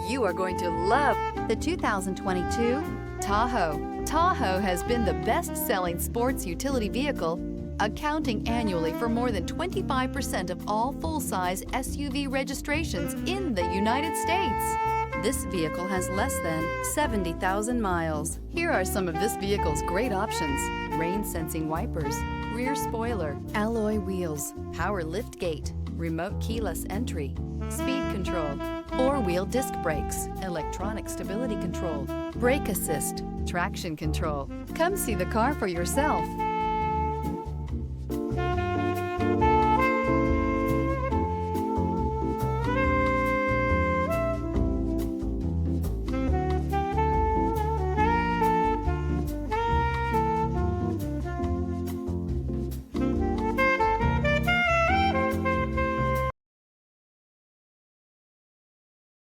You are going to love the 2022 Tahoe. Tahoe has been the best-selling sports utility vehicle, accounting annually for more than 25% of all full-size SUV registrations in the United States. This vehicle has less than 70,000 miles. Here are some of this vehicle's great options: rain-sensing wipers, rear spoiler, alloy wheels, power liftgate, remote keyless entry, speed control, four-wheel disc brakes, electronic stability control, brake assist, traction control. Come see the car for yourself.